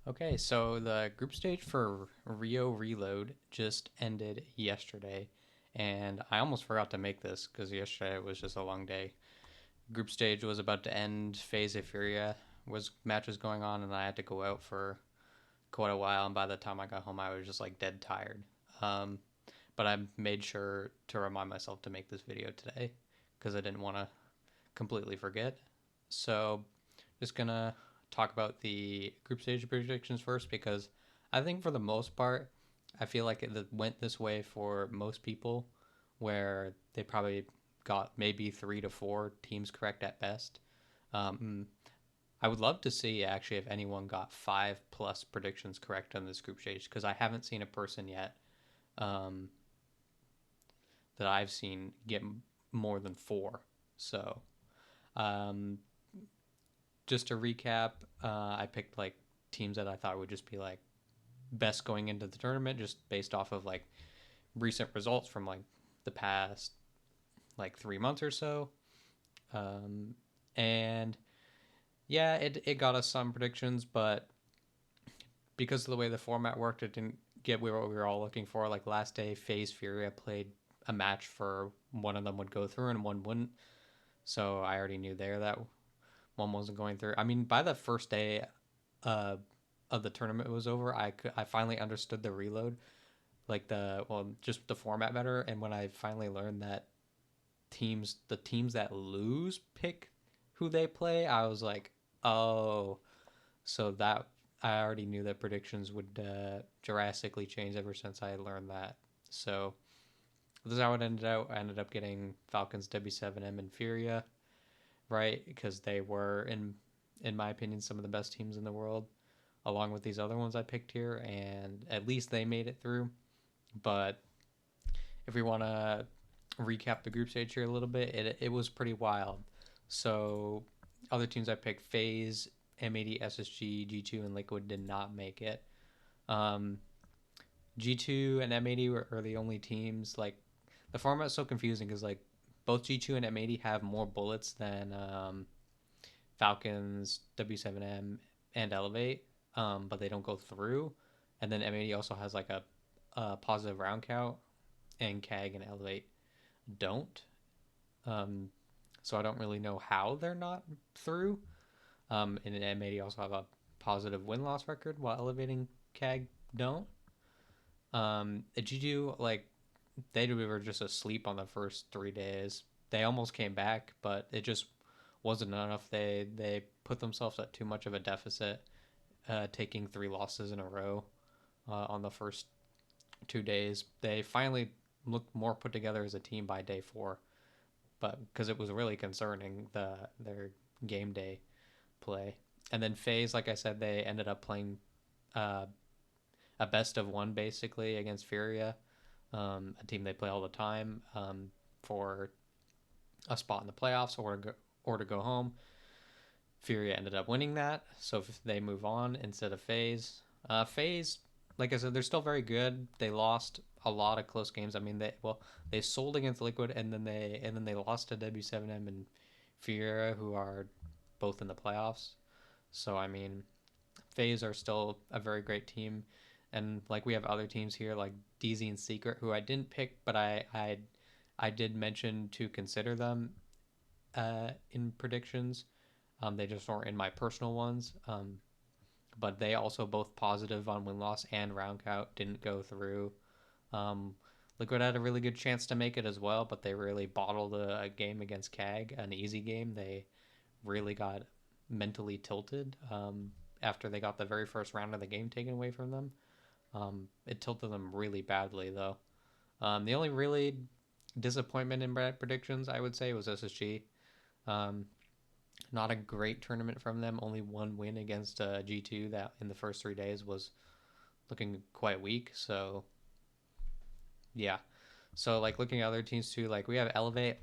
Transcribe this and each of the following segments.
Okay, so the group stage for Rio Reload just ended yesterday, and I almost forgot to make this because yesterday was just a long day. Group stage was about to end. Phase of Furia was matches going on, and I had to go out for quite a while. And by the time I got home, I was just like dead tired. Um, but I made sure to remind myself to make this video today because I didn't want to completely forget. So, just gonna talk about the group stage predictions first because I think for the most part, I feel like it went this way for most people, where they probably got maybe 3 to 4 teams correct at best. Um, I would love to see actually if anyone got 5 plus predictions correct on this group stage because I haven't seen a person yet um, that I've seen get more than 4. So um, just to recap, I picked like teams that I thought would just be like best going into the tournament, just based off of like recent results from like the past like 3 months or so. Um, and yeah, it got us some predictions, but because of the way the format worked, it didn't get what we were all looking for. Like last day, FaZe Furia played a match for one of them would go through and one wouldn't. So I already knew there that one wasn't going through. I mean, by the first day uh, of the tournament was over, I finally understood the reload, like just the format better. And when I finally learned that the teams that lose pick who they play, I was like, oh, so that I already knew that predictions would drastically change ever since I learned that. So this is how it ended out. I ended up getting Falcons, W7M, and Furia right because they were in my opinion some of the best teams in the world along with these other ones I picked here, and at least they made it through. But if we want to recap the group stage here a little bit, it was pretty wild. So other teams I picked: FaZe, M80, SSG, G2, and Liquid did not make it. Um, G2 and M80 are the only teams. Like the format's so confusing because like both G2 and M80 have more bullets than Falcons, W7M, and Elevate, but they don't go through. And then M80 also has like a positive round count, and CAG and Elevate don't. Um, so I don't really know how they're not through. And then M80 also have a positive win loss record, while Elevating CAG don't. At G2, like they were just asleep on the first 3 days. They almost came back, but it just wasn't enough. They put themselves at too much of a deficit, taking 3 losses in a row on the first 2 days. They finally looked more put together as a team by day 4, but because it was really concerning their game day play. And then FaZe, like I said, they ended up playing uh, a best of one basically against Furia, a team they play all the time for a spot in the playoffs or to go home. Furia ended up winning that, so they move on instead of FaZe. FaZe, like I said, they're still very good. They lost a lot of close games. I mean, they sold against Liquid, and then they lost to W7M and Furia, who are both in the playoffs. So I mean, FaZe are still a very great team, and like we have other teams here like DZ and Secret, who I didn't pick, but I did mention to consider them in predictions. They just weren't in my personal ones. But they also both positive on win loss and round count didn't go through. Um, Liquid had a really good chance to make it as well, but they really bottled a game against CAG, an easy game. They really got mentally tilted after they got the very first round of the game taken away from them. It tilted them really badly, though. The only really disappointment in predictions, I would say, was SSG. Um, Not a great tournament from them. Only one win against G2 that in the first 3 days was looking quite weak. So yeah. So like looking at other teams too, like we have Elevate.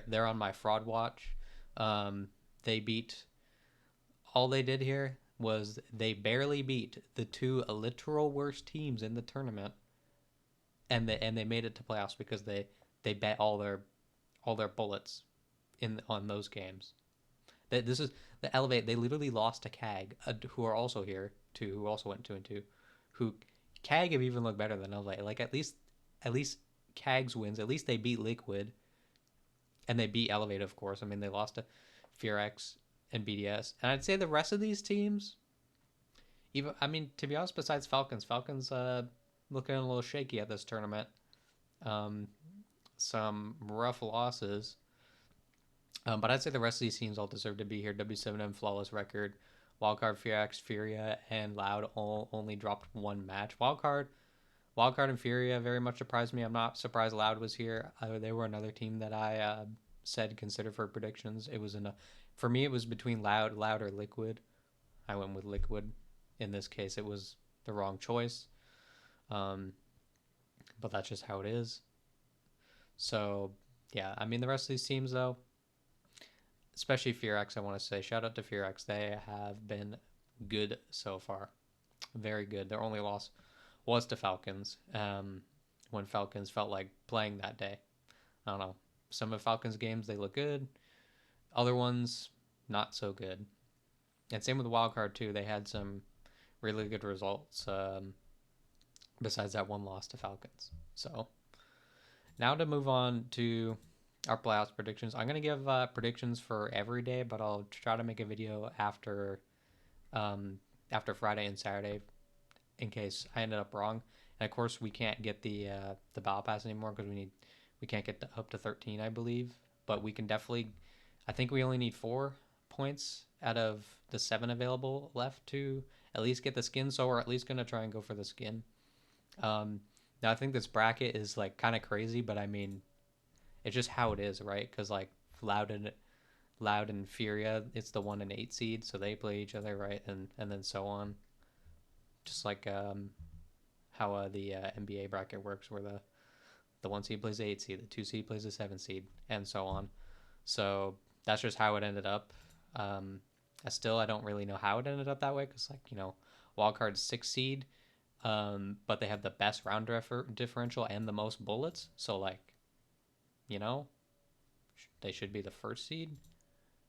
They're on my fraud watch. They beat all they did here was they barely beat the two literal worst teams in the tournament, and they made it to playoffs because they bet all their bullets in on those games. This is the Elevate. They literally lost to CAG, who are also here. too, who also went 2-2. Who CAG have even looked better than Elevate. Like at least CAG's wins. At least they beat Liquid and they beat Elevate, of course. I mean, they lost to FearX and BDS, and I'd say the rest of these teams, even I mean, to be honest, besides Falcons looking a little shaky at this tournament. Um, some rough losses. But I'd say the rest of these teams all deserve to be here. W7M flawless record. Wildcard, Firax, Furia, and Loud all only dropped one match. Wildcard and Furia very much surprised me. I'm not surprised Loud was here. They were another team that I said consider for predictions. It was for me. It was between Loud or Liquid. I went with Liquid. In this case, it was the wrong choice. Um, but that's just how it is. So yeah, I mean the rest of these teams though, especially FearX, I want to say shout out to FearX. They have been good so far, very good. Their only loss was to Falcons. When Falcons felt like playing that day. I don't know. Some of Falcons games they look good, other ones not so good. And same with Wildcard too. They had some really good results. Besides that one loss to Falcons. So now to move on to our playoffs predictions. I'm gonna give predictions for every day, but I'll try to make a video um, after Friday and Saturday in case I ended up wrong. And of course, we can't get the battle pass anymore because we can't get up to 13, I believe. But we can definitely. I think we only need 4 points out of the 7 available left to at least get the skin. So we're at least gonna try and go for the skin. Um, Now I think this bracket is like kind of crazy, but I mean it's just how it is, right? Because like Loud and Loud and Furia, it's the 1 and 8 seed, so they play each other, right? And then so on. Just like how the NBA bracket works, where the 1 seed plays the 8 seed, the 2 seed plays the 7 seed, and so on. So that's just how it ended up. I don't really know how it ended up that way because like wildcard's 6 seed, but they have the best round differential and the most bullets. So like you know they should be the 1st seed.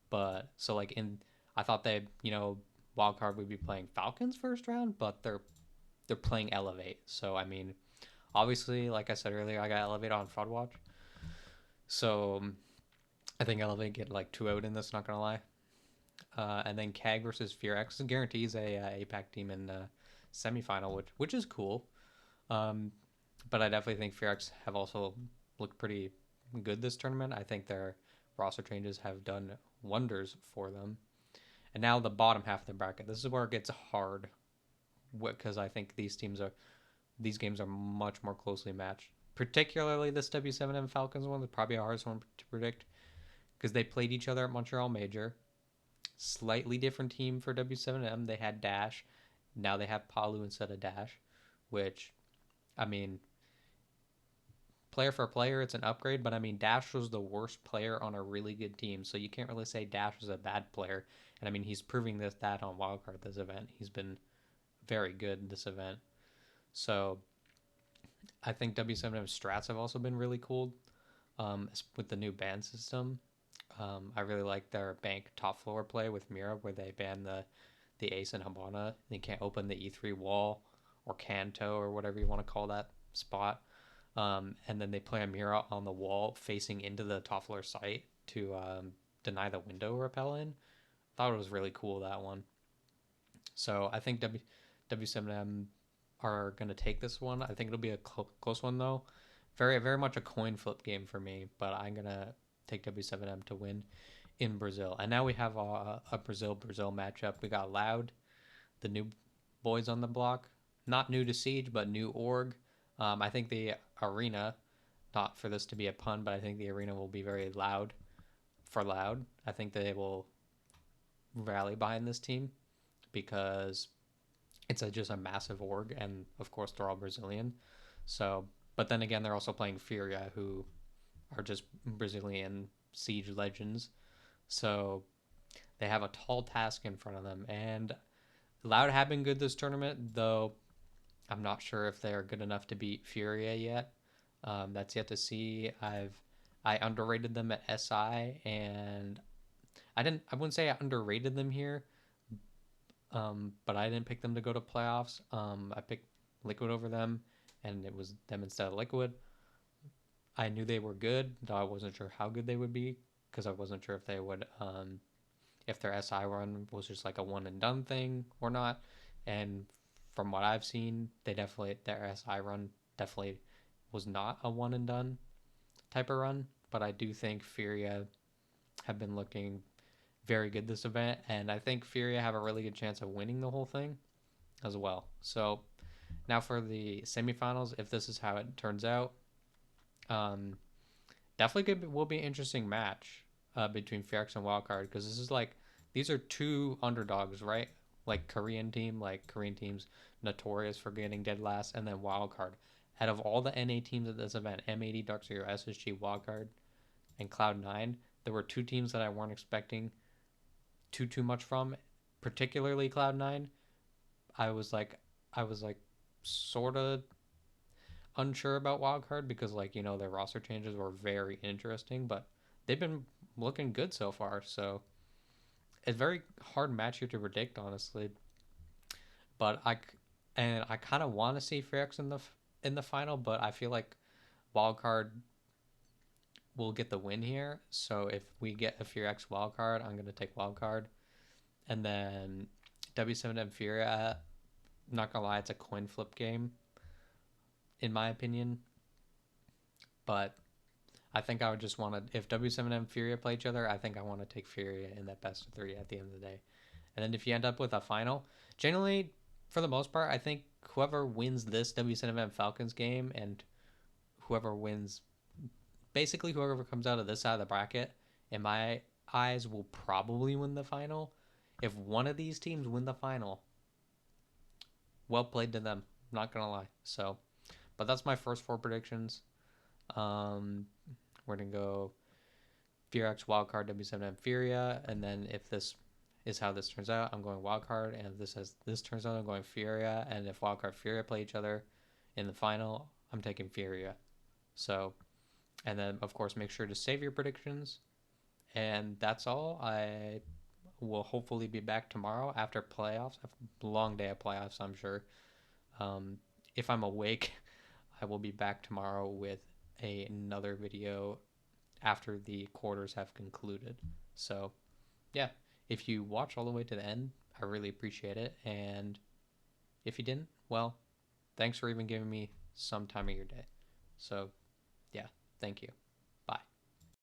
But so like I thought they wildcard would be playing Falcons first round, but they're playing Elevate. So I mean, obviously, like I said earlier, I got Elevate on Fraud Watch. So I think Elevate get like 2 out in this. Not gonna lie. And then CAG versus FearX guarantees a APAC team in the semifinal, which is cool. But I definitely think FearX have also looked pretty good this tournament. I think their roster changes have done wonders for them. And now the bottom half of the bracket. This is where it gets hard because I think these games are much more closely matched. Particularly this W7M Falcons one is probably the hardest one to predict because they played each other at Montreal Major. Slightly different team for W7M. They had Dash. Now they have Palu instead of Dash, which, I mean, player for player, it's an upgrade, but I mean, Dash was the worst player on a really good team, so you can't really say Dash was a bad player. And I mean, he's proving that on Wildcard this event. He's been very good in this event. So I think W7M strats have also been really cool with the new ban system. I really like their bank top floor play with Mira, where they ban the ace and Habana. They can't open the E3 wall or Kanto or whatever you want to call that spot. And then they play a Mira on the wall facing into the top floor site to deny the window repel in. Thought it was really cool, that one. So I think W7M are going to take this one. I think it'll be a close one, though. Very, very much a coin flip game for me, but I'm going to take W7M to win in Brazil. And now we have a Brazil matchup. We got Loud, the new boys on the block. Not new to Siege, but new org. I think the arena, not for this to be a pun, but I think the arena will be very loud for Loud. I think they will rally behind this team because it's just a massive org, and of course they're all Brazilian. So, but then again, they're also playing Furia, who are just Brazilian Siege legends. So they have a tall task in front of them, and Loud have been good this tournament, though I'm not sure if they're good enough to beat Furia yet. That's yet to see. I underrated them at SI, and I wouldn't say I underrated them here. but I didn't pick them to go to playoffs. I picked Liquid over them, and it was them instead of Liquid. I knew they were good, though I wasn't sure how good they would be because I wasn't sure if they would, if their SI run was just like a one and done thing or not. And from what I've seen, their SI run definitely was not a one and done type of run. But I do think Furia have been looking very good this event, and I think Furia have a really good chance of winning the whole thing as well. So now for the semifinals, if this is how it turns out, um, definitely will be an interesting match between Fearx and Wildcard because this is like these are two underdogs, right? Like Korean teams notorious for getting dead last, and then Wildcard. Out of all the NA teams at this event, M80, Dark Zero, SSG, Wildcard, and Cloud9, there were two teams that I weren't expecting too much from, particularly Cloud9. I was like I was like sort of unsure about Wildcard because their roster changes were very interesting, but they've been looking good so far. So it's a very hard match here to predict, honestly. But I kind of want to see Fearx in the final, but I feel like Wildcard will get the win here. So if we get a Fearx Wildcard, I'm gonna take Wildcard, and then W7M Furia. Not gonna lie, it's a coin flip game in my opinion, but I think I would just want to, if W7M and Furia play each other, I think I want to take Furia in that best of three at the end of the day. And then if you end up with a final, generally, for the most part, I think whoever wins this W7M Falcons game and whoever wins, basically whoever comes out of this side of the bracket, in my eyes, will probably win the final. If one of these teams win the final, well played to them. Not gonna lie. So, but that's my first four predictions. Um, we're gonna go Fearx Wildcard W7M Furia, and then if this is how this turns out, I'm going Wildcard, and if this turns out, I'm going Furia, and if Wildcard Furia play each other in the final, I'm taking Furia. So, and then of course make sure to save your predictions, and that's all. I will hopefully be back tomorrow after playoffs. A long day of playoffs, I'm sure. Um, if I'm awake, I will be back tomorrow with another video after the quarters have concluded. So, yeah, if you watch all the way to the end, I really appreciate it. And if you didn't, well, thanks for even giving me some time of your day. So, yeah, thank you.